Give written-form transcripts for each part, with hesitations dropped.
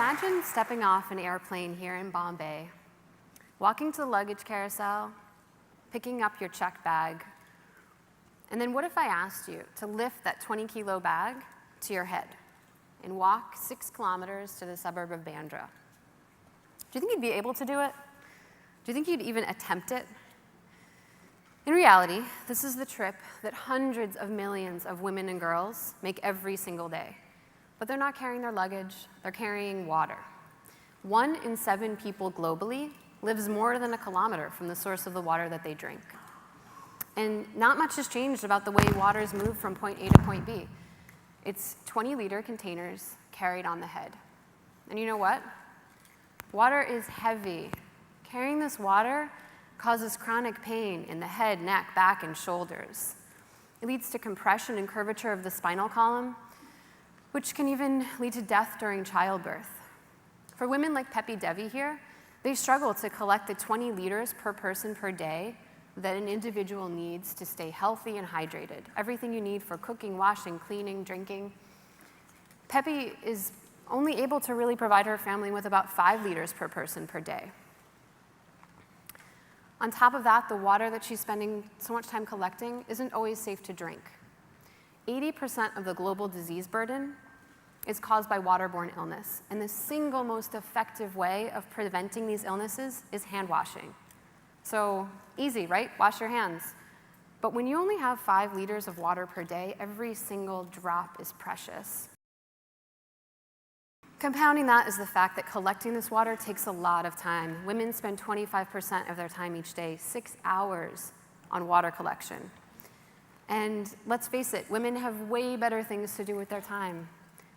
Imagine stepping off an airplane here in Bombay, walking to the luggage carousel, picking up your checked bag, and then what if I asked you to lift that 20-kilo bag to your head and walk 6 kilometers to the suburb of Bandra? Do you think you'd be able to do it? Do you think you'd even attempt it? In reality, this is the trip that hundreds of millions of women and girls make every single day. But they're not carrying their luggage, they're carrying water. 1 in 7 people globally lives more than a kilometer from the source of the water that they drink. And not much has changed about the way water is moved from point A to point B. It's 20-liter containers carried on the head. And you know what? Water is heavy. Carrying this water causes chronic pain in the head, neck, back, and shoulders. It leads to compression and curvature of the spinal column, which can even lead to death during childbirth. For women like Pepi Devi here, they struggle to collect the 20 liters per person per day that an individual needs to stay healthy and hydrated. Everything you need for cooking, washing, cleaning, drinking. Pepi is only able to really provide her family with about 5 liters per person per day. On top of that, the water that she's spending so much time collecting isn't always safe to drink. 80% of the global disease burden is caused by waterborne illness, and the single most effective way of preventing these illnesses is hand washing. So easy, right? Wash your hands. But when you only have 5 liters of water per day, every single drop is precious. Compounding that is the fact that collecting this water takes a lot of time. Women spend 25% of their time each day, 6 hours, on water collection. And let's face it, women have way better things to do with their time.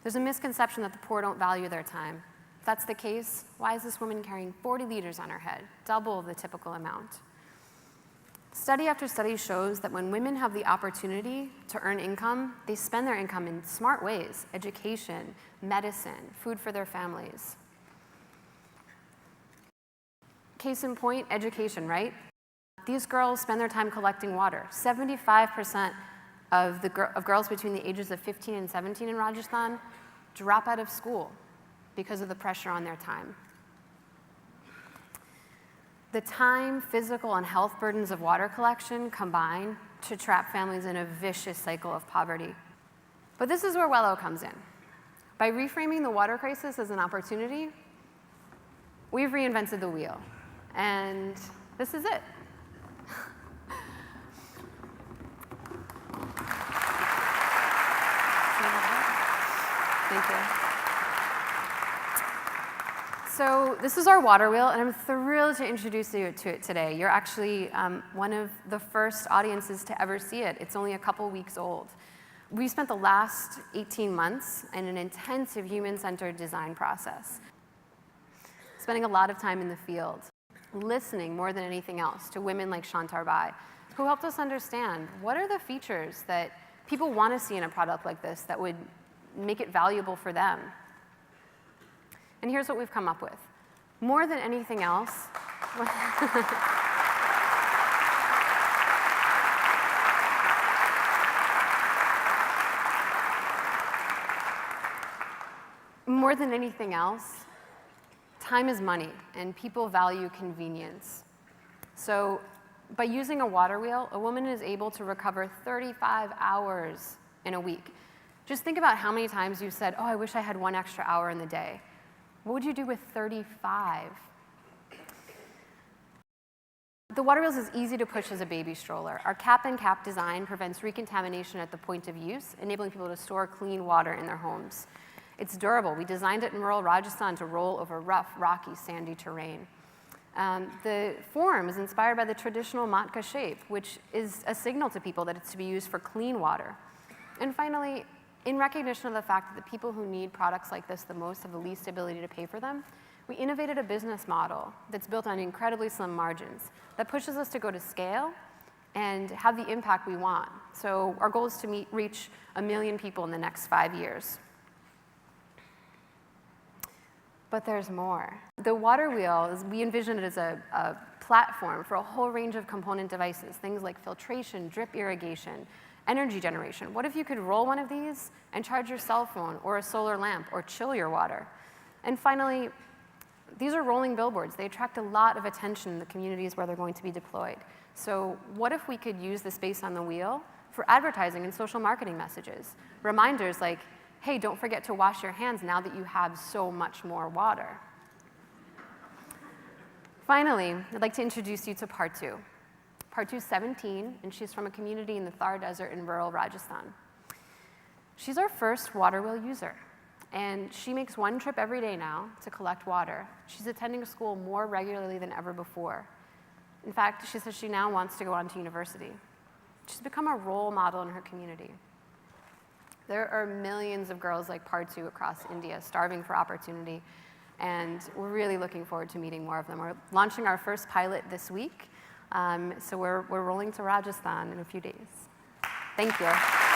There's a misconception that the poor don't value their time. If that's the case, why is this woman carrying 40 liters on her head, double the typical amount? Study after study shows that when women have the opportunity to earn income, they spend their income in smart ways: education, medicine, food for their families. Case in point, education, right? These girls spend their time collecting water. 75% of girls between the ages of 15 and 17 in Rajasthan drop out of school because of the pressure on their time. The time, physical, and health burdens of water collection combine to trap families in a vicious cycle of poverty. But this is where Wello comes in. By reframing the water crisis as an opportunity, we've reinvented the wheel. And this is it. Thank you. So this is our WaterWheel, and I'm thrilled to introduce you to it today. You're actually one of the first audiences to ever see it. It's only a couple weeks old. We spent the last 18 months in an intensive human-centered design process, spending a lot of time in the field, listening more than anything else to women like Shantar Bai, who helped us understand what are the features that people want to see in a product like this that would make it valuable for them. And here's what we've come up with. More than anything else, more than anything else, time is money, and people value convenience. So by using a WaterWheel, a woman is able to recover 35 hours in a week. Just think about how many times you said, oh, I wish I had 1 extra hour in the day. What would you do with 35? The WaterWheel is as easy to push as a baby stroller. Our cap-and-cap design prevents recontamination at the point of use, enabling people to store clean water in their homes. It's durable. We designed it in rural Rajasthan to roll over rough, rocky, sandy terrain. The form is inspired by the traditional matka shape, which is a signal to people that it's to be used for clean water. And finally, in recognition of the fact that the people who need products like this the most have the least ability to pay for them, we innovated a business model that's built on incredibly slim margins that pushes us to go to scale and have the impact we want. So our goal is to reach 1 million people in the next 5 years. But there's more. The WaterWheel, we envision it as a platform for a whole range of component devices, things like filtration, drip irrigation, energy generation. What if you could roll one of these and charge your cell phone or a solar lamp or chill your water? And finally, these are rolling billboards. They attract a lot of attention in the communities where they're going to be deployed. So what if we could use the space on the wheel for advertising and social marketing messages? Reminders like, hey, don't forget to wash your hands now that you have so much more water. Finally, I'd like to introduce you to Partu. Partu's 17, and she's from a community in the Thar Desert in rural Rajasthan. She's our first WaterWheel user, and she makes one trip every day now to collect water. She's attending school more regularly than ever before. In fact, she says she now wants to go on to university. She's become a role model in her community. There are millions of girls like Partu across India starving for opportunity, and we're really looking forward to meeting more of them. We're launching our first pilot this week, so we're rolling to Rajasthan in a few days. Thank you.